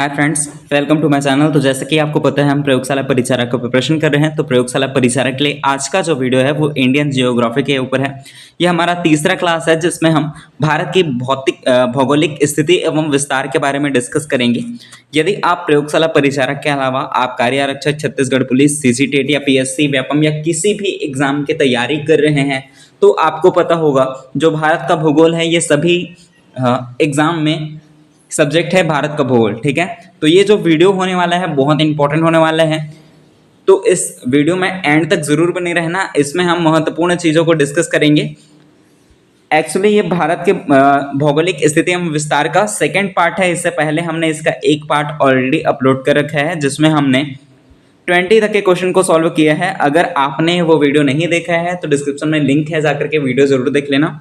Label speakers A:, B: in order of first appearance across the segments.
A: Hi friends, welcome to my channel. तो जैसे कि आपको पता है हम प्रयोगशाला परिचारक का प्रिपरेशन कर रहे हैं। तो प्रयोगशाला परिचारक के लिए आज का जो वीडियो है वो इंडियन जियोग्राफी के ऊपर है। ये हमारा तीसरा क्लास है जिसमें हम भारत की भौगोलिक स्थिति एवं विस्तार के बारे में डिस्कस करेंगे। यदि आप प्रयोगशाला परिचारक के अलावा आप कार्य आरक्षक, छत्तीसगढ़ पुलिस, सीसीटेट या पीएससी, व्यापम या किसी भी एग्जाम की तैयारी कर रहे हैं तो आपको पता होगा जो भारत का भूगोल है ये सभी एग्जाम में सब्जेक्ट है भारत का भूगोल। ठीक है, तो ये जो वीडियो होने वाला है बहुत इंपॉर्टेंट होने वाला है। तो इस वीडियो में एंड तक जरूर बने रहना, इसमें हम महत्वपूर्ण चीज़ों को डिस्कस करेंगे। एक्चुअली ये भारत के भौगोलिक स्थिति एवं विस्तार का सेकंड पार्ट है। इससे पहले हमने इसका एक पार्ट ऑलरेडी अपलोड कर रखा है जिसमें हमने 20 तक के क्वेश्चन को सॉल्व किया है। अगर आपने वो वीडियो नहीं देखा है तो डिस्क्रिप्शन में लिंक है, जाकर के वीडियो जरूर देख लेना,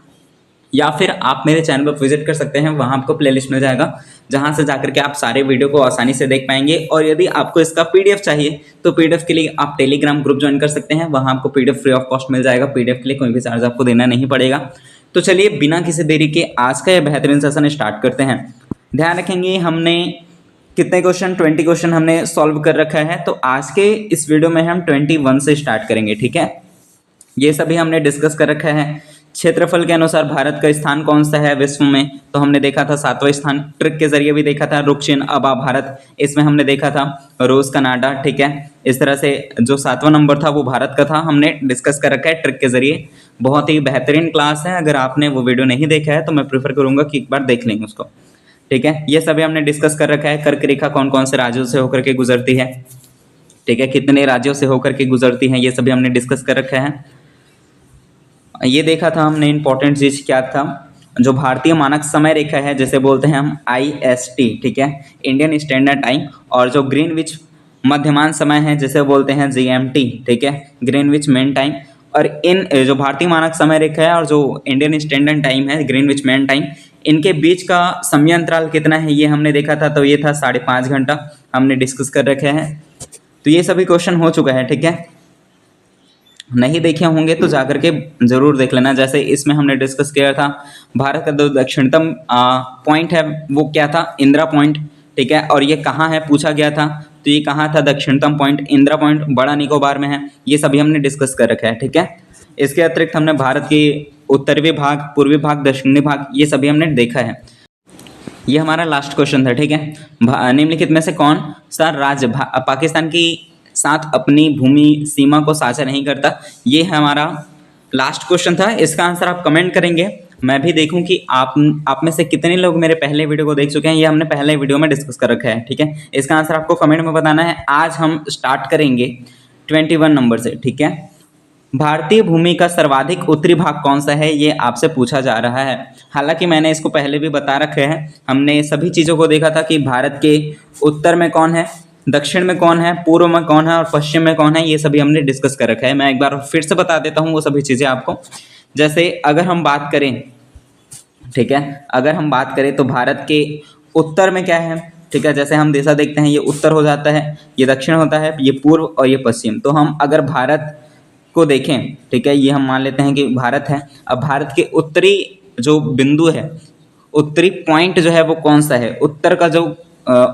A: या फिर आप मेरे चैनल पर विजिट कर सकते हैं, वहाँ आपको प्लेलिस्ट मिल जाएगा जहाँ से जाकर के आप सारे वीडियो को आसानी से देख पाएंगे। और यदि आपको इसका पीडीएफ चाहिए तो पीडीएफ के लिए आप टेलीग्राम ग्रुप ज्वाइन कर सकते हैं, वहाँ आपको पीडीएफ फ्री ऑफ कॉस्ट मिल जाएगा। पीडीएफ के लिए कोई भी चार्ज आपको देना नहीं पड़ेगा। तो चलिए बिना किसी देरी के आज का यह बेहतरीन सेशन स्टार्ट करते हैं। ध्यान रखेंगे हमने कितने क्वेश्चन 20 क्वेश्चन हमने सॉल्व कर रखा है। तो आज के इस वीडियो में हम 21 से स्टार्ट करेंगे। ठीक है, ये सभी हमने डिस्कस कर रखा है। क्षेत्रफल के अनुसार भारत का स्थान कौन सा है विश्व में, तो हमने देखा था 7वां स्थान। ट्रिक के जरिए भी देखा था रुक चिन्ह अबा भारत, इसमें हमने देखा था रूस, कनाडा। ठीक है, इस तरह से जो 7वां नंबर था वो भारत का था, हमने डिस्कस कर रखा है ट्रिक के जरिए। बहुत ही बेहतरीन क्लास है, अगर आपने वो वीडियो नहीं देखा है तो मैं प्रेफर करूंगा कि एक बार देख लेंगे उसको। ठीक है, ये सभी हमने डिस्कस कर रखा है। कर्क रेखा कौन कौन से राज्यों से होकर के गुजरती है, ठीक है, कितने राज्यों से होकर के गुजरती है, ये सभी हमने डिस्कस कर रखा है। ये देखा था हमने इंपॉर्टेंट चीज क्या था, जो भारतीय मानक समय रेखा है जिसे बोलते हैं हम IST, ठीक है, इंडियन स्टैंडर्ड टाइम, और जो ग्रीनविच मध्यमान समय है जिसे बोलते हैं GMT, ठीक है, ग्रीनविच मेन टाइम। और इन जो भारतीय मानक समय रेखा है और जो इंडियन स्टैंडर्ड टाइम है ग्रीनविच मेन टाइम, इनके बीच का समय अंतराल कितना है ये हमने देखा था। तो ये था 5.5 घंटा, हमने डिस्कस कर रखे हैं। तो ये सभी क्वेश्चन हो चुका है। ठीक है, नहीं देखे होंगे तो जाकर के जरूर देख लेना। जैसे इसमें हमने डिस्कस किया था भारत का जो दक्षिणतम पॉइंट है वो क्या था, इंदिरा पॉइंट। ठीक है, और ये कहाँ है पूछा गया था, तो ये कहाँ था दक्षिणतम पॉइंट, इंदिरा पॉइंट बड़ा निकोबार में है। ये सभी हमने डिस्कस कर रखा है। ठीक है, इसके अतिरिक्त हमने भारत के उत्तरी भाग, पूर्वी भाग, दक्षिणी भाग, ये सभी हमने देखा है। ये हमारा लास्ट क्वेश्चन था। ठीक है, निम्नलिखित में से कौन सा राज्य पाकिस्तान की साथ अपनी भूमि सीमा को साझा नहीं करता, ये हमारा लास्ट क्वेश्चन था। इसका आंसर आप कमेंट करेंगे, मैं भी देखूं कि आप में से कितने लोग मेरे पहले वीडियो को देख चुके हैं। ये हमने पहले वीडियो में डिस्कस कर रखा है। ठीक है, इसका आंसर आपको कमेंट में बताना है। आज हम स्टार्ट करेंगे 21 नंबर से। ठीक है, भारतीय भूमि का सर्वाधिक उत्तरी भाग कौन सा है, ये आपसे पूछा जा रहा है। हालांकि मैंने इसको पहले भी बता रखे हैं, हमने सभी चीज़ों को देखा था कि भारत के उत्तर में कौन है, दक्षिण में कौन है, पूर्व में कौन है और पश्चिम में कौन है, ये सभी हमने डिस्कस कर रखा है। मैं एक बार फिर से बता देता हूँ वो सभी चीज़ें आपको। जैसे अगर हम बात करें, ठीक है, अगर हम बात करें तो भारत के उत्तर में क्या है, ठीक है, जैसे हम दिशा देखते हैं ये उत्तर हो जाता है, ये दक्षिण होता है, ये पूर्व और ये पश्चिम। तो हम अगर भारत को देखें, ठीक है, ये हम मान लेते हैं कि भारत है। अब भारत के उत्तरी जो बिंदु है, उत्तरी पॉइंट जो है वो कौन सा है, उत्तर का जो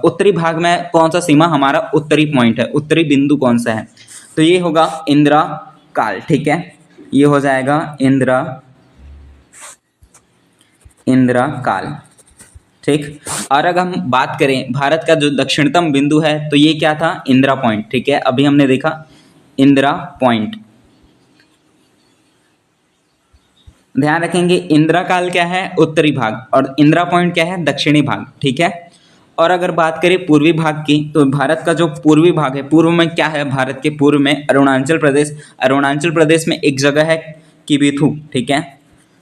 A: उत्तरी भाग में कौन सा सीमा हमारा उत्तरी पॉइंट है, उत्तरी बिंदु कौन सा है, तो ये होगा इंदिरा काल। ठीक है, ये हो जाएगा इंदिरा काल। ठीक, और अगर हम बात करें भारत का जो दक्षिणतम बिंदु है तो ये क्या था, इंदिरा पॉइंट। ठीक है, अभी हमने देखा इंदिरा पॉइंट। ध्यान रखेंगे इंदिरा काल क्या है, उत्तरी भाग, और इंदिरा पॉइंट क्या है, दक्षिणी भाग। ठीक है, और अगर बात करें पूर्वी भाग की तो भारत का जो पूर्वी भाग है, पूर्व में क्या है, भारत के पूर्व में अरुणाचल प्रदेश। अरुणाचल प्रदेश में एक जगह है किबिथु। ठीक है,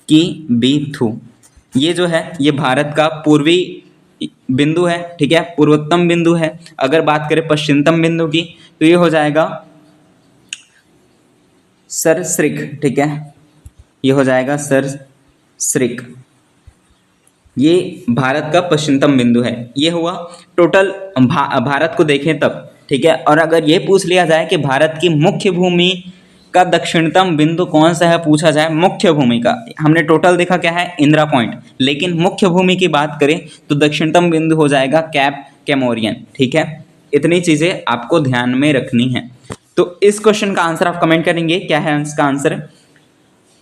A: किबिथु, ये जो है ये भारत का पूर्वी बिंदु है। ठीक है, पूर्वोत्तम बिंदु है। अगर बात करें पश्चिमतम बिंदु की तो ये हो जाएगा सरस्रिक। ठीक है, ये हो जाएगा सरस्रिक, ये भारत का पश्चिमतम बिंदु है। ये हुआ टोटल भारत को देखें तब। ठीक है, और अगर ये पूछ लिया जाए कि भारत की मुख्य भूमि का दक्षिणतम बिंदु कौन सा है पूछा जाए, मुख्य भूमि का। हमने टोटल देखा क्या है, इंदिरा पॉइंट, लेकिन मुख्य भूमि की बात करें तो दक्षिणतम बिंदु हो जाएगा कैप कैमोरियन। ठीक है, इतनी चीजें आपको ध्यान में रखनी है। तो इस क्वेश्चन का आंसर आप कमेंट करेंगे, क्या है इसका आंसर।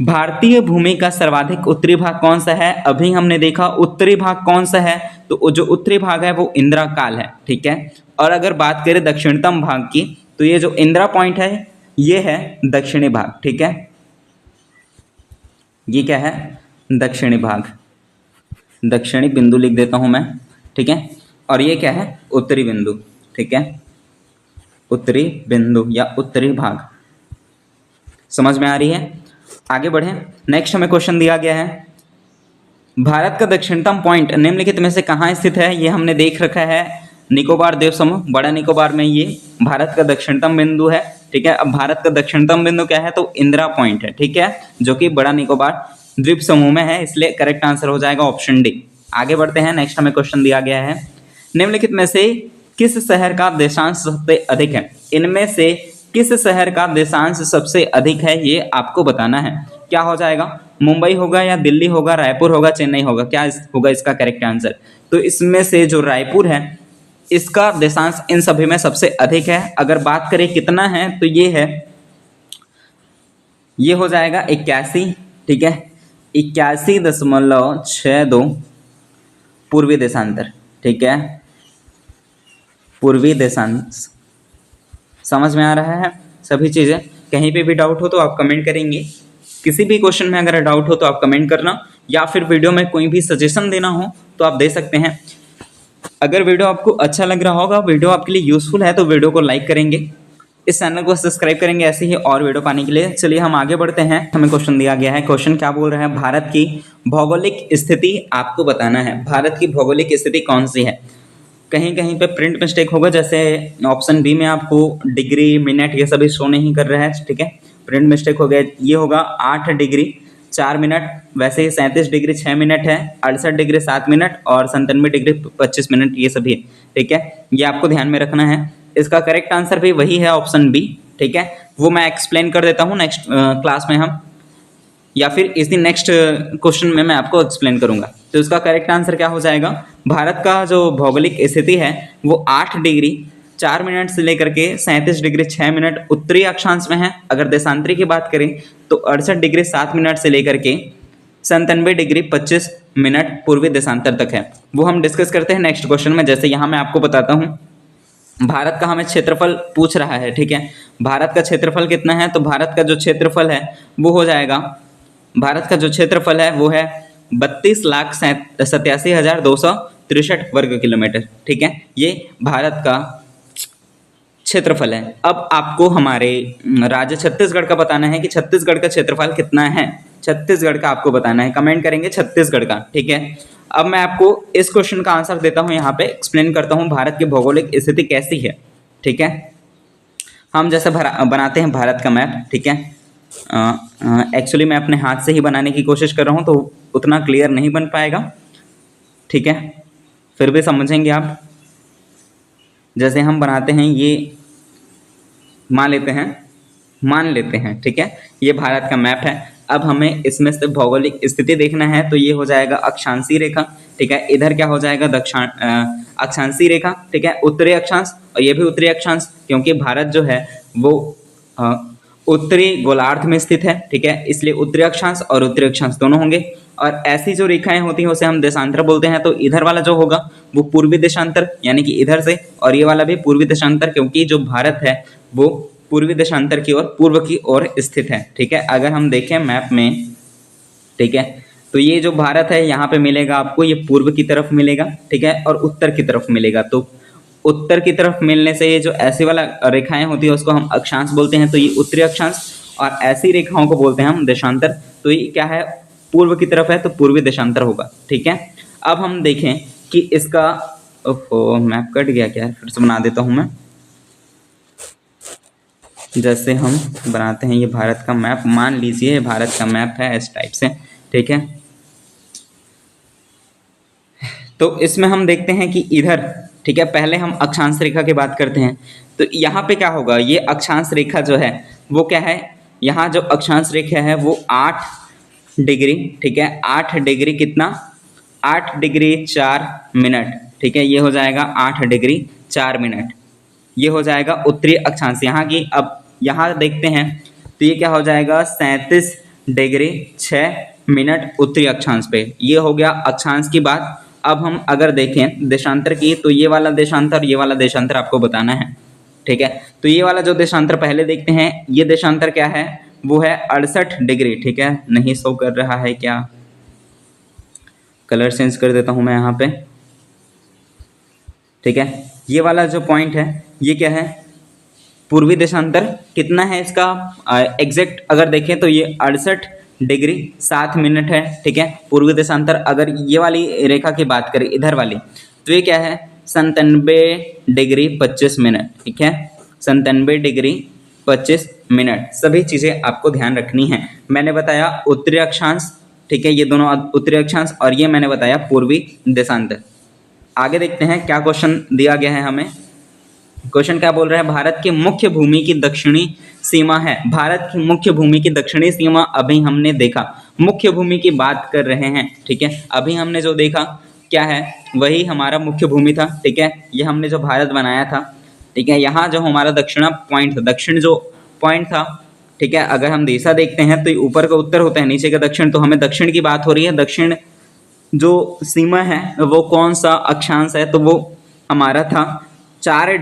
A: भारतीय भूमि का सर्वाधिक उत्तरी भाग कौन सा है। अभी हमने देखा उत्तरी भाग कौन सा है, तो जो उत्तरी भाग है वो इंदिरा काल है। ठीक है, और अगर बात करें दक्षिणतम भाग की तो ये जो इंदिरा पॉइंट है ये है दक्षिणी भाग। ठीक है, ये क्या है, दक्षिणी भाग, दक्षिणी बिंदु लिख देता हूं मैं। ठीक है, और ये क्या है, उत्तरी बिंदु। ठीक है, उत्तरी बिंदु या उत्तरी भाग, समझ में आ रही है। आगे बढ़ें, नेक्स्ट हमें क्वेश्चन दिया गया है, भारत का दक्षिणतम पॉइंट निम्नलिखित में से कहाँ स्थित है। ये हमने देख रखा है निकोबार द्वीप समूह, बड़ा निकोबार में ये भारत का दक्षिणतम बिंदु है। ठीक है, अब भारत का दक्षिणतम बिंदु क्या है, तो इंदिरा पॉइंट है। ठीक है, जो कि बड़ा निकोबार द्वीप समूह में है, इसलिए करेक्ट आंसर हो जाएगा ऑप्शन डी। आगे बढ़ते हैं, नेक्स्ट हमें क्वेश्चन दिया गया है, निम्नलिखित में से किस शहर का देशांश सबसे अधिक है। इनमें से किस शहर का देशांश सबसे अधिक है, ये आपको बताना है। क्या हो जाएगा, मुंबई होगा या दिल्ली होगा, रायपुर होगा, चेन्नई होगा, क्या होगा इसका करेक्ट आंसर। तो इसमें से जो रायपुर है इसका देशांश इन सभी में सबसे अधिक है। अगर बात करें कितना है तो ये है, ये हो जाएगा 81। ठीक है, 81.62 पूर्वी देशांतर। ठीक है, पूर्वी देशांश, समझ में आ रहा है सभी चीज़ें। कहीं पे भी डाउट हो तो आप कमेंट करेंगे, किसी भी क्वेश्चन में अगर डाउट हो तो आप कमेंट करना, या फिर वीडियो में कोई भी सजेशन देना हो तो आप दे सकते हैं। अगर वीडियो आपको अच्छा लग रहा होगा, वीडियो आपके लिए यूजफुल है तो वीडियो को लाइक करेंगे, इस चैनल को सब्सक्राइब करेंगे ऐसे ही और वीडियो पाने के लिए। चलिए हम आगे बढ़ते हैं, हमें क्वेश्चन दिया गया है। क्वेश्चन क्या बोल रहा है, भारत की भौगोलिक स्थिति आपको बताना है। भारत की भौगोलिक स्थिति कौन सी है। कहीं कहीं पे प्रिंट मिस्टेक होगा, जैसे ऑप्शन बी में आपको डिग्री मिनट ये सभी शो नहीं कर रहा है। ठीक है, प्रिंट मिस्टेक हो गया, ये होगा 8 डिग्री 4 मिनट, वैसे ही 37 डिग्री 6 मिनट है, 68 डिग्री 7 मिनट और 97 डिग्री 25 मिनट, ये सभी है। ठीक है, ये आपको ध्यान में रखना है। इसका करेक्ट आंसर भी वही है, ऑप्शन बी। ठीक है, वो मैं एक्सप्लेन कर देता हूँ नेक्स्ट क्लास में हम, या फिर इस दिन नेक्स्ट क्वेश्चन में मैं आपको एक्सप्लेन करूंगा। तो इसका करेक्ट आंसर क्या हो जाएगा, भारत का जो भौगोलिक स्थिति है वो 8 डिग्री 4 मिनट से लेकर के 37 डिग्री 6 मिनट उत्तरी अक्षांश में है। अगर देशांतरी की बात करें तो 68 डिग्री 7 मिनट से लेकर के 97 डिग्री 25 मिनट पूर्वी देशांतर तक है। वो हम डिस्कस करते हैं नेक्स्ट क्वेश्चन में। जैसे यहाँ मैं आपको बताता हूँ, भारत का हमें क्षेत्रफल पूछ रहा है। ठीक है, भारत का क्षेत्रफल कितना है, तो भारत का जो क्षेत्रफल है वो हो जाएगा, भारत का जो क्षेत्रफल है वो है 32,87,263 वर्ग किलोमीटर। ठीक है, ये भारत का क्षेत्रफल है। अब आपको हमारे राज्य छत्तीसगढ़ का बताना है कि छत्तीसगढ़ का क्षेत्रफल कितना है। छत्तीसगढ़ का आपको बताना है, कमेंट करेंगे छत्तीसगढ़ का। ठीक है, अब मैं आपको इस क्वेश्चन का आंसर देता हूँ, यहाँ पे एक्सप्लेन करता हूँ भारत की भौगोलिक स्थिति कैसी है। ठीक है, हम जैसे बनाते हैं भारत का मैप। ठीक है, एक्चुअली मैं अपने हाथ से ही बनाने की कोशिश कर रहा हूँ तो उतना क्लियर नहीं बन पाएगा। ठीक है, फिर भी समझेंगे आप। जैसे हम बनाते हैं, ये मान लेते हैं। ठीक है, ये भारत का मैप है। अब हमें इसमें से भौगोलिक स्थिति देखना है, तो ये हो जाएगा अक्षांशीय रेखा। ठीक है, इधर क्या हो जाएगा, अक्षांशीय रेखा। ठीक है, उत्तरी अक्षांश, और ये भी उत्तरी अक्षांश, क्योंकि भारत जो है वो उत्तरी गोलार्ध में स्थित है। ठीक है, इसलिए उत्तरी अक्षांश और उत्तरी अक्षांश दोनों होंगे। और ऐसी जो रेखाएं होती हैं उसे हम देशांतर बोलते हैं। तो इधर वाला जो होगा वो पूर्वी देशांतर, यानी कि इधर से, और ये वाला भी पूर्वी देशांतर, क्योंकि जो भारत है वो पूर्वी देशांतर की ओर, पूर्व की ओर स्थित है। ठीक है, अगर हम देखें मैप में, ठीक है, तो ये जो भारत है यहाँ पे मिलेगा आपको, ये पूर्व की तरफ मिलेगा। ठीक है, और उत्तर की तरफ मिलेगा। तो उत्तर की तरफ मिलने से ये जो ऐसी वाला रेखाएं होती है उसको हम अक्षांश बोलते हैं। तो ये उत्तरी अक्षांश, और ऐसी रेखाओं को बोलते हैं हम देशांतर। तो ये क्या है, पूर्व की तरफ है तो पूर्वी देशांतर होगा। ठीक है, अब हम देखें कि इसका, ओहो मैप कट गया क्या है, फिर से बना देता हूं मैं। जैसे हम बनाते हैं ये भारत का मैप, मान लीजिए भारत का मैप है इस टाइप से। ठीक है, तो इसमें हम देखते हैं कि इधर, ठीक है, पहले हम अक्षांश रेखा की बात करते हैं। तो यहाँ पे क्या होगा, ये अक्षांश रेखा जो है वो क्या है, यहाँ जो अक्षांश रेखा है वो 8 डिग्री, ठीक है, 8 डिग्री कितना, 8 डिग्री 4 मिनट, ठीक है, ये हो जाएगा 8 डिग्री 4 मिनट, ये हो जाएगा उत्तरी अक्षांश यहाँ की। अब यहाँ देखते हैं तो ये क्या हो जाएगा 37 डिग्री 6 मिनट उत्तरी अक्षांश पे, ये हो गया अक्षांश की बात। अब हम अगर देखें देशांतर की तो ये वाला देशांतर, ये वाला देशांतर आपको बताना है, ठीक है। तो ये वाला जो देशांतर पहले देखते हैं, ये देशांतर क्या है, वो है 68 डिग्री, ठीक है, नहीं शो कर रहा है क्या, कलर चेंज कर देता हूं मैं यहाँ पे, ठीक है। ये वाला जो पॉइंट है ये क्या है, पूर्वी देशांतर कितना है इसका एग्जैक्ट अगर देखें तो ये 68 डिग्री 7 मिनट है, ठीक है, पूर्वी देशांतर। अगर ये वाली रेखा की बात करें इधर वाली तो ये क्या है 97 डिग्री 25 मिनट, ठीक है, 97 डिग्री 25 मिनट। सभी चीज़ें आपको ध्यान रखनी है। मैंने बताया उत्तरी अक्षांश, ठीक है, ये दोनों उत्तरी अक्षांश, और ये मैंने बताया पूर्वी देशांतर। आगे देखते हैं क्या क्वेश्चन दिया गया है हमें। क्वेश्चन क्या बोल रहा है, भारत की मुख्य भूमि की दक्षिणी सीमा है, भारत की मुख्य भूमि की दक्षिणी सीमा अभी हमने देखा, मुख्य भूमि की बात कर रहे हैं, ठीक है, अभी हमने जो देखा क्या है वही हमारा मुख्य भूमि था, ठीक है, ये हमने जो भारत बनाया था, ठीक है, यहाँ जो हमारा दक्षिणा पॉइंट था, दक्षिण जो पॉइंट था, ठीक है, अगर हम दिशा देखते हैं तो ऊपर का उत्तर होता है, नीचे का दक्षिण, तो हमें दक्षिण की बात हो रही है। दक्षिण जो सीमा है वो कौन सा अक्षांश है, तो वो हमारा था 8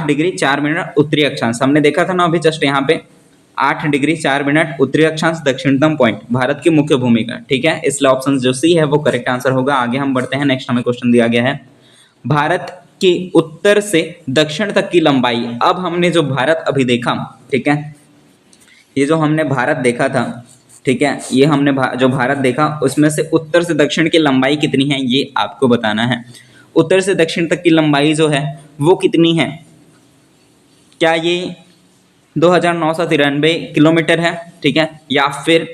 A: डिग्री 4 मिनट उत्तरी अक्षांश, हमने देखा था ना अभी जस्ट यहाँ पे 8 डिग्री 4 मिनट उत्तरी अक्षांश दक्षिणतम पॉइंट भारत की मुख्य भूमि का, ठीक है, इसलिए ऑप्शन जो सी है वो करेक्ट आंसर होगा। आगे हम बढ़ते हैं, नेक्स्ट हमें क्वेश्चन दिया गया है, भारत की उत्तर से दक्षिण तक की लंबाई। अब हमने जो भारत अभी देखा, ठीक है, ये जो हमने भारत देखा था, ठीक है, ये हमने जो भारत देखा उसमें से उत्तर से दक्षिण की लंबाई कितनी है ये आपको बताना है। उत्तर से दक्षिण तक की लंबाई जो है वो कितनी है, क्या ये 2993 किलोमीटर है, ठीक है, या फिर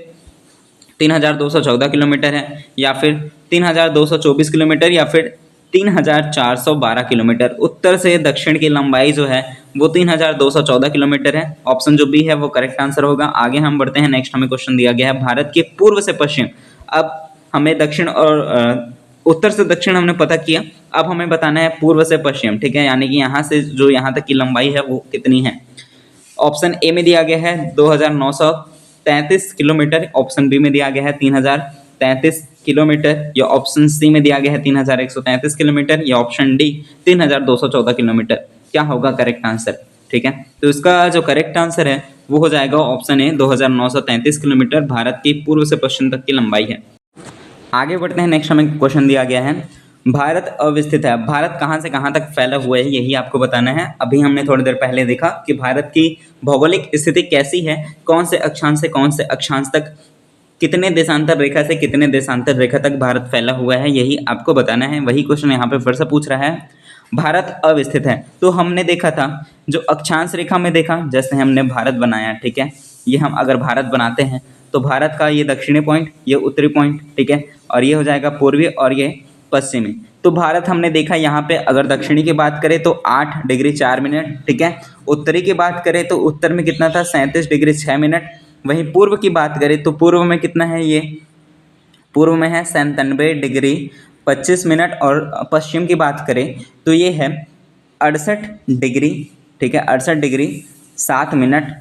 A: 3214 किलोमीटर है, या फिर 3224 किलोमीटर, या फिर 3412 किलोमीटर। उत्तर से दक्षिण की लंबाई जो है वो 3214 किलोमीटर है, ऑप्शन जो बी है वो करेक्ट आंसर होगा। आगे हम बढ़ते हैं, नेक्स्ट हमें क्वेश्चन दिया गया है, भारत के पूर्व से पश्चिम। अब हमें दक्षिण और उत्तर से दक्षिण हमने पता किया, अब हमें बताना है पूर्व से पश्चिम, ठीक है, यानी कि यहाँ से जो यहाँ तक की लंबाई है वो कितनी है। ऑप्शन ए में दिया गया है 2933 किलोमीटर, ऑप्शन बी में दिया गया है 3033 किलोमीटर, या ऑप्शन सी में दिया गया है 3133 किलोमीटर, या ऑप्शन डी 3214 किलोमीटर। क्या होगा करेक्ट आंसर, ठीक है, तो इसका जो करेक्ट आंसर है वो हो जाएगा ऑप्शन ए 2933 किलोमीटर भारत की पूर्व से पश्चिम तक की लंबाई है। आगे बढ़ते हैं, नेक्स्ट हमें क्वेश्चन दिया गया है, भारत अवस्थित है, भारत कहाँ से कहाँ तक फैला हुआ है यही आपको बताना है। अभी हमने थोड़ी देर पहले देखा कि भारत की भौगोलिक स्थिति कैसी है, कौन से अक्षांश से कौन से अक्षांश तक, कितने देशांतर रेखा से कितने देशांतर रेखा तक भारत फैला हुआ है, यही आपको बताना है। वही क्वेश्चन यहाँ पे फिर से पूछ रहा है, भारत अवस्थित है, तो हमने देखा था जो अक्षांश रेखा में देखा, जैसे हमने भारत बनाया, ठीक है, ये हम अगर भारत बनाते हैं तो भारत का ये दक्षिणी पॉइंट, ये उत्तरी पॉइंट, ठीक है, और ये हो जाएगा पूर्वी और ये पश्चिमी। तो भारत हमने देखा यहाँ पे अगर दक्षिणी की बात करें तो 8 डिग्री 4 मिनट, ठीक है, उत्तरी की बात करें तो उत्तर में कितना था 37 डिग्री 6 मिनट, वहीं पूर्व की बात करें तो पूर्व में कितना है, ये पूर्व में है 97 डिग्री 25 मिनट, और पश्चिम की बात करें तो ये है 68 डिग्री, ठीक है, 68 डिग्री 7 मिनट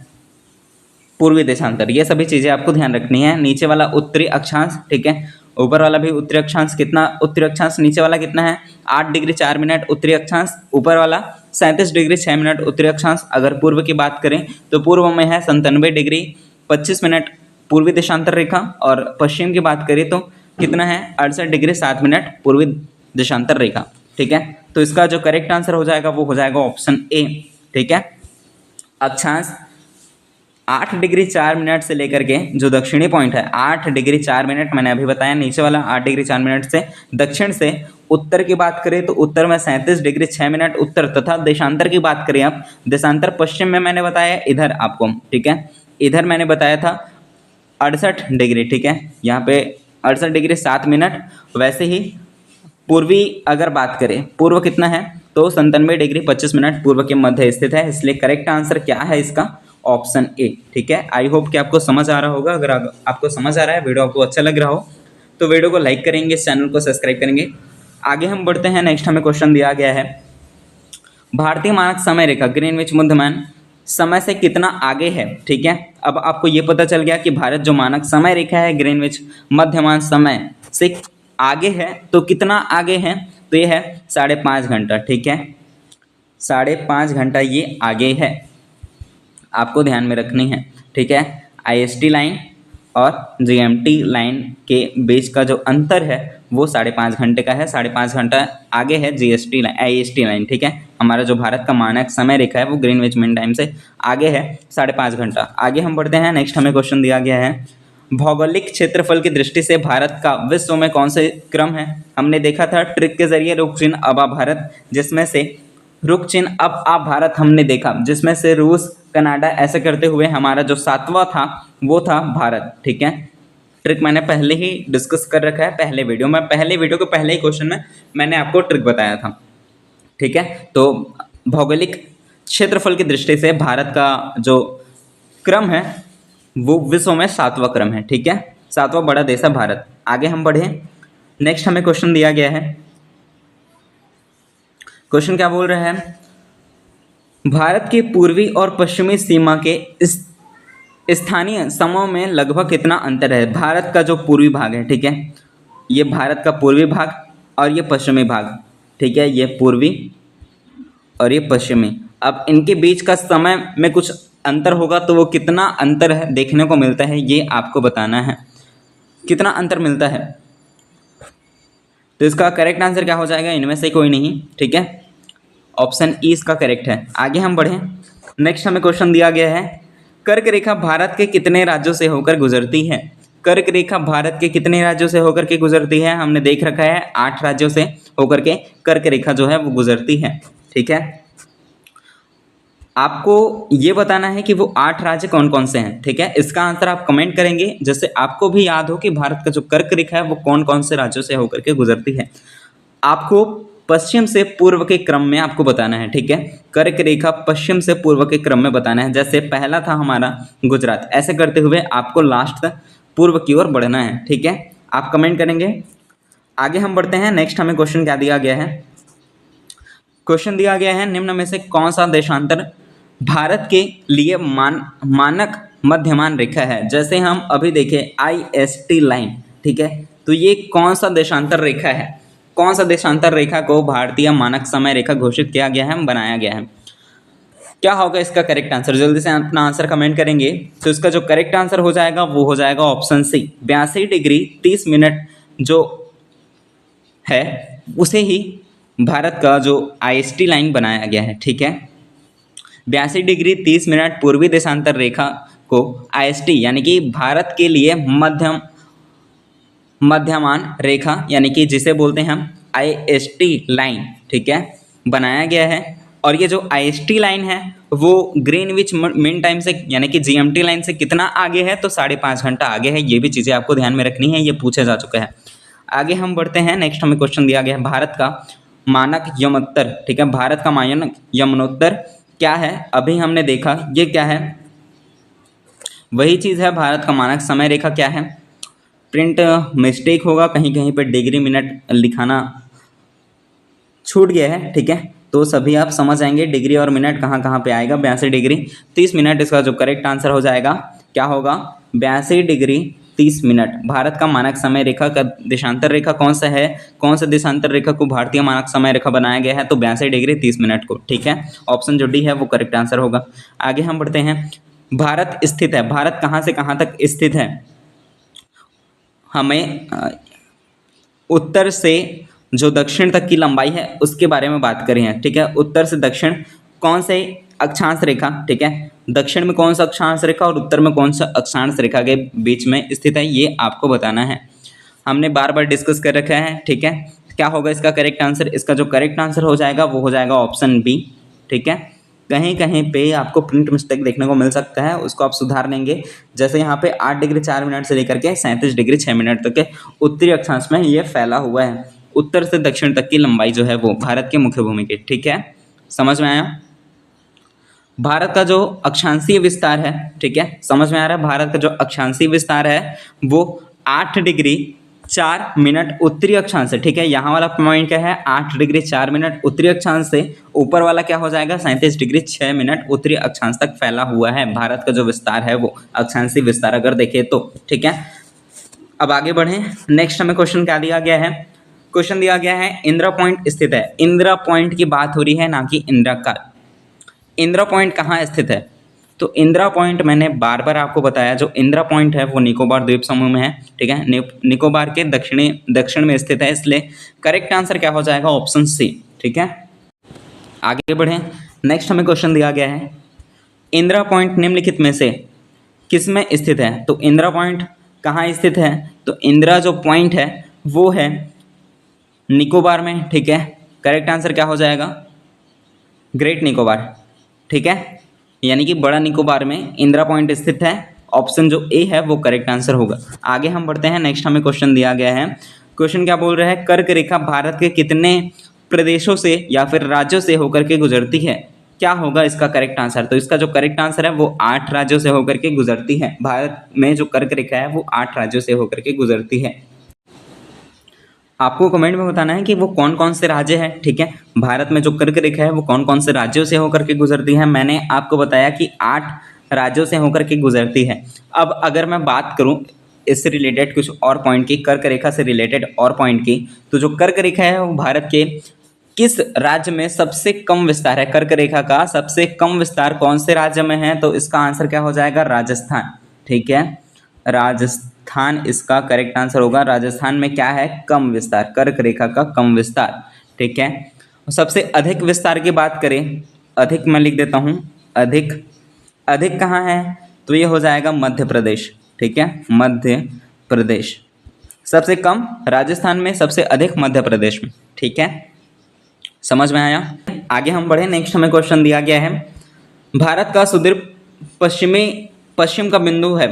A: पूर्वी देशांतर। ये सभी चीज़ें आपको ध्यान रखनी है। नीचे वाला उत्तरी अक्षांश, ठीक है, ऊपर वाला भी उत्तरी अक्षांश, कितना उत्तरी अक्षांश, नीचे वाला कितना है 8 डिग्री 4 मिनट उत्तरी अक्षांश, ऊपर वाला 37 डिग्री 6 मिनट उत्तरी अक्षांश। अगर पूर्व की बात करें तो पूर्व में है 97 डिग्री 25 मिनट पूर्वी देशांतर रेखा, और पश्चिम की बात करें तो कितना है 68 डिग्री 7 मिनट पूर्वी देशांतर रेखा, ठीक है। तो इसका जो करेक्ट आंसर हो जाएगा वो हो जाएगा ऑप्शन ए, ठीक है, अक्षांश 8 डिग्री 4 मिनट से लेकर के जो दक्षिणी पॉइंट है 8 डिग्री 4 मिनट मैंने अभी बताया, नीचे वाला 8 डिग्री 4 मिनट से दक्षिण से उत्तर की बात करें तो उत्तर में 37 डिग्री 6 मिनट उत्तर, तथा देशांतर की बात करें आप, देशांतर पश्चिम में मैंने बताया इधर आपको, ठीक है, इधर मैंने बताया था 68 डिग्री, ठीक है, यहाँ पे 68 डिग्री 7 मिनट। वैसे ही पूर्वी अगर बात करें, पूर्व कितना है तो 97 डिग्री 25 मिनट पूर्व के मध्य स्थित है, इसलिए करेक्ट आंसर क्या है इसका, ऑप्शन ए। ठीक है, आई होप कि आपको समझ आ रहा होगा। अगर आपको समझ आ रहा है, वीडियो आपको अच्छा लग रहा हो तो वीडियो को लाइक करेंगे, चैनल को सब्सक्राइब करेंगे। आगे हम बढ़ते हैं। नेक्स्ट हमें क्वेश्चन दिया गया है, भारतीय मानक समय रेखा ग्रीनविच मध्यमान समय से कितना आगे है। ठीक है, अब आपको ये पता चल गया कि भारत जो मानक समय रेखा है ग्रीनविच मध्यमान समय से आगे है, तो कितना आगे है, तो ये है 5.5 घंटा। ठीक है, 5.5 घंटा ये आगे है, आपको ध्यान में रखनी है। ठीक है, IST लाइन और GMT लाइन के बीच का जो अंतर है वो 5.5 घंटे का है। 5.5 घंटा आगे है GST लाइन, IST लाइन। ठीक है, हमारा जो भारत का मानक समय रेखा है वो ग्रीनविच मीन टाइम से आगे है 5.5 घंटा। आगे हम बढ़ते हैं। नेक्स्ट हमें क्वेश्चन दिया गया है, भौगोलिक क्षेत्रफल की दृष्टि से भारत का विश्व में कौन से क्रम है। हमने देखा था ट्रिक के जरिए रुक चिन्ह अब आप भारत, जिसमें से रुक चिन्ह अब आप भारत हमने देखा, जिसमें से रूस कनाडा ऐसे करते हुए हमारा जो 7वां था वो था भारत। ठीक है, ट्रिक मैंने पहले ही डिस्कस कर रखा है पहले वीडियो में, पहले वीडियो के पहले ही क्वेश्चन में मैंने आपको ट्रिक बताया था। ठीक है, तो भौगोलिक क्षेत्रफल की दृष्टि से भारत का जो क्रम है वो विश्व में 7वां क्रम है। ठीक है, 7वां बड़ा देश है भारत। आगे हम बढ़े। नेक्स्ट हमें क्वेश्चन दिया गया है, क्वेश्चन क्या बोल रहा है, भारत के पूर्वी और पश्चिमी सीमा के इस स्थानीय समूह में लगभग कितना अंतर है। भारत का जो पूर्वी भाग है, ठीक है, ये भारत का पूर्वी भाग और ये पश्चिमी भाग। ठीक है, ये पूर्वी और ये पश्चिमी। अब इनके बीच का समय में कुछ अंतर होगा, तो वो कितना अंतर है देखने को मिलता है ये आपको बताना है, कितना अंतर मिलता है। तो इसका करेक्ट आंसर क्या हो जाएगा, इनमें से कोई नहीं। ठीक है, ऑप्शन ई इसका करेक्ट है। आगे हम बढ़ें। नेक्स्ट हमें क्वेश्चन दिया गया है, कर्क रेखा भारत के कितने राज्यों से होकर गुजरती है। कर्क रेखा भारत के कितने राज्यों से होकर के गुजरती है। हमने देख रखा है 8 राज्यों से होकर के कर्क रेखा जो है वो गुजरती है। ठीक है, आपको ये बताना है कि वो 8 राज्य कौन कौन से हैं। ठीक है, इसका आंसर आप कमेंट करेंगे, जैसे आपको भी याद हो कि भारत का जो कर्क रेखा है वो कौन कौन से राज्यों से होकर के गुजरती है। आपको पश्चिम से पूर्व के क्रम में आपको बताना है। ठीक है, कर्क रेखा पश्चिम से पूर्व के क्रम में बताना है। जैसे पहला था हमारा गुजरात, ऐसे करते हुए आपको लास्ट तक पूर्व की ओर बढ़ना है। ठीक है, आप कमेंट करेंगे। आगे हम बढ़ते हैं। नेक्स्ट हमें क्वेश्चन क्या दिया गया है, क्वेश्चन दिया गया है, निम्न में से कौन सा देशांतर भारत के लिए मानक मध्यमान रेखा है। जैसे हम अभी देखें IST लाइन, ठीक है, तो ये कौन सा देशांतर रेखा है, कौन सा देशांतर रेखा को भारतीय मानक समय रेखा घोषित किया गया है, बनाया गया है। क्या होगा इसका करेक्ट आंसर, जल्दी से अपना आंसर कमेंट करेंगे। तो इसका जो करेक्ट आंसर हो जाएगा वो हो जाएगा ऑप्शन सी, 82 डिग्री 30 मिनट जो है उसे ही भारत का जो IST लाइन बनाया गया है। ठीक है, 82 डिग्री 30 मिनट पूर्वी देशांतर रेखा को IST यानी कि भारत के लिए मध्यमान रेखा यानी कि जिसे बोलते हैं हम IST लाइन, ठीक है, बनाया गया है। और ये जो IST लाइन है वो ग्रीनविच मीन टाइम से यानी कि GMT लाइन से कितना आगे है, तो 5.5 घंटा आगे है। ये भी चीज़ें आपको ध्यान में रखनी है, ये पूछा जा चुका है। आगे हम बढ़ते हैं। नेक्स्ट हमें क्वेश्चन दिया गया है, भारत का मानक यमोत्तर, ठीक है, भारत का मानक यमनोत्तर क्या है। अभी हमने देखा ये क्या है, वही चीज़ है। भारत का मानक समय रेखा क्या है, प्रिंट मिस्टेक होगा, कहीं कहीं पे डिग्री मिनट लिखाना छूट गया है। ठीक है, तो सभी आप समझ आएंगे डिग्री और मिनट कहाँ कहाँ पे आएगा। 82 डिग्री 30 मिनट इसका जो करेक्ट आंसर हो जाएगा क्या होगा, 82 डिग्री 30 मिनट। भारत का मानक समय रेखा का देशांतर रेखा कौन सा है, कौन सा देशांतर रेखा को भारतीय मानक समय रेखा बनाया गया है, तो 82 डिग्री 30 मिनट को। ठीक है, ऑप्शन जो डी है वो करेक्ट आंसर होगा। आगे हम बढ़ते हैं। भारत स्थित है, भारत कहाँ से कहाँ तक स्थित है, हमें उत्तर से जो दक्षिण तक की लंबाई है उसके बारे में बात करें हैं। ठीक है, उत्तर से दक्षिण कौन से अक्षांश रेखा, ठीक है, दक्षिण में कौन सा अक्षांश रेखा और उत्तर में कौन सा अक्षांश रेखा के बीच में स्थित है, ये आपको बताना है। हमने बार बार डिस्कस कर रखा है। ठीक है, क्या होगा इसका करेक्ट आंसर, इसका जो करेक्ट आंसर हो जाएगा वो हो जाएगा ऑप्शन बी। ठीक है, कहीं कहीं पे आपको प्रिंट मिस्टेक देखने को मिल सकता है, उसको आप सुधार लेंगे। जैसे यहाँ पे 8 डिग्री 4 मिनट से लेकर के 37 डिग्री 6 मिनट तक के उत्तरी अक्षांश में ये फैला हुआ है। उत्तर से दक्षिण तक की लंबाई जो है वो भारत के मुख्य भूमि की। ठीक है, समझ में आया। भारत का जो अक्षांशीय विस्तार है, ठीक है, समझ में आ रहा है, भारत का जो अक्षांशीय विस्तार है वो 8 डिग्री 4 मिनट उत्तरी अक्षांश से, ठीक है, यहाँ वाला पॉइंट क्या है 8 डिग्री 4 मिनट उत्तरी अक्षांश से, ऊपर वाला क्या हो जाएगा 37 डिग्री 6 मिनट उत्तरी अक्षांश तक फैला हुआ है भारत का जो विस्तार है वो अक्षांशीय विस्तार अगर देखें तो, ठीक है। अब आगे बढ़ें, नेक्स्ट हमें क्वेश्चन क्या दिया गया है, क्वेश्चन दिया गया है इंदिरा पॉइंट स्थित है। इंदिरा पॉइंट की बात हो रही है ना कि इंदिरा का। इंदिरा पॉइंट कहाँ स्थित है, तो इंदिरा पॉइंट मैंने बार बार आपको बताया, जो इंदिरा पॉइंट है वो निकोबार द्वीप समूह में है, ठीक है, निकोबार के दक्षिण में स्थित है, इसलिए करेक्ट आंसर क्या हो जाएगा ऑप्शन सी, ठीक है। आगे बढ़ें, नेक्स्ट हमें क्वेश्चन दिया गया है इंदिरा पॉइंट निम्नलिखित में से किस में स्थित है। तो इंदिरा पॉइंट कहाँ स्थित है, तो इंदिरा जो पॉइंट है वो है निकोबार में, ठीक है, करेक्ट आंसर क्या हो जाएगा ग्रेट निकोबार, ठीक है, यानी कि बड़ा निकोबार में इंदिरा पॉइंट स्थित है, ऑप्शन जो ए है वो करेक्ट आंसर होगा। आगे हम बढ़ते हैं, नेक्स्ट हमें क्वेश्चन दिया गया है, क्वेश्चन क्या बोल रहा है, कर्क रेखा भारत के कितने प्रदेशों से या फिर राज्यों से होकर के गुजरती है, क्या होगा इसका करेक्ट आंसर। तो इसका जो करेक्ट आंसर है वो 8 राज्यों से होकर के गुजरती है, भारत में जो कर्क रेखा है वो 8 राज्यों से होकर के गुजरती है। आपको कमेंट में बताना है कि वो कौन कौन से राज्य हैं, ठीक है, भारत में जो कर्क रेखा है वो कौन कौन से राज्यों से होकर के गुजरती है। मैंने आपको बताया कि 8 राज्यों से होकर के गुजरती है। अब अगर मैं बात करूं इससे रिलेटेड कुछ और पॉइंट की, कर्क रेखा से रिलेटेड और पॉइंट की, तो जो कर्क रेखा है वो भारत के किस राज्य में सबसे कम विस्तार है, कर्क रेखा का सबसे कम विस्तार कौन से राज्य में है, तो इसका आंसर क्या हो जाएगा राजस्थान, ठीक है, राजस्थान इसका करेक्ट आंसर होगा। राजस्थान में क्या है कम विस्तार, कर्क रेखा का कम विस्तार, ठीक है। सबसे अधिक विस्तार की बात करें, अधिक मैं लिख देता हूँ, अधिक अधिक कहाँ है, तो ये हो जाएगा मध्य प्रदेश, ठीक है, मध्य प्रदेश। सबसे कम राजस्थान में, सबसे अधिक मध्य प्रदेश में, ठीक है, समझ में आया। आगे हम बढ़े, नेक्स्ट हमें क्वेश्चन दिया गया है भारत का सुदूर पश्चिम का बिंदु है,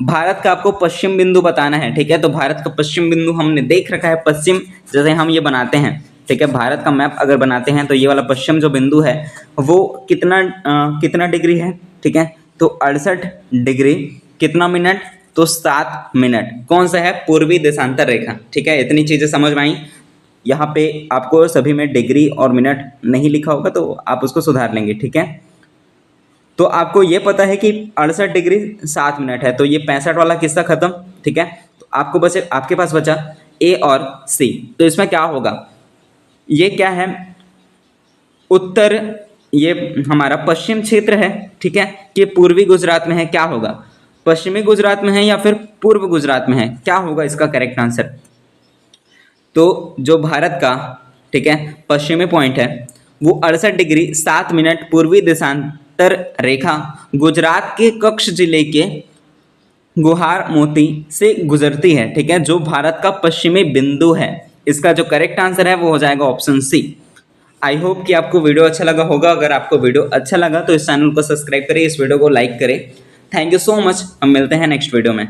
A: भारत का आपको पश्चिम बिंदु बताना है, ठीक है। तो भारत का पश्चिम बिंदु हमने देख रखा है, पश्चिम जैसे हम ये बनाते हैं, ठीक है, भारत का मैप अगर बनाते हैं तो ये वाला पश्चिम जो बिंदु है वो कितना डिग्री है, ठीक है, तो 68 डिग्री, कितना मिनट, तो 7 मिनट। कौन सा है, पूर्वी देशांतर रेखा, ठीक है। इतनी चीज़ें समझ में आई। यहाँ पे आपको सभी में डिग्री और मिनट नहीं लिखा होगा तो आप उसको सुधार लेंगे, ठीक है। तो आपको ये पता है कि 68 डिग्री 7 मिनट है, तो ये 65 वाला किस्सा खत्म, ठीक है। तो आपके पास बचा ए और सी। तो इसमें क्या होगा, ये क्या है उत्तर, ये हमारा पश्चिम क्षेत्र है, ठीक है, कि पूर्वी गुजरात में है, क्या होगा पश्चिमी गुजरात में है या फिर पूर्व गुजरात में है, क्या होगा इसका करेक्ट आंसर। तो जो भारत का, ठीक है, पश्चिमी पॉइंट है वो 68 डिग्री 7 मिनट पूर्वी देशांतर रेखा गुजरात के कच्छ जिले के गुहार मोती से गुजरती है, ठीक है, जो भारत का पश्चिमी बिंदु है। इसका जो करेक्ट आंसर है वो हो जाएगा ऑप्शन सी। आई होप कि आपको वीडियो अच्छा लगा होगा। अगर आपको वीडियो अच्छा लगा तो इस चैनल को सब्सक्राइब करें, इस वीडियो को लाइक करें। थैंक यू सो मच, हम मिलते हैं नेक्स्ट वीडियो में।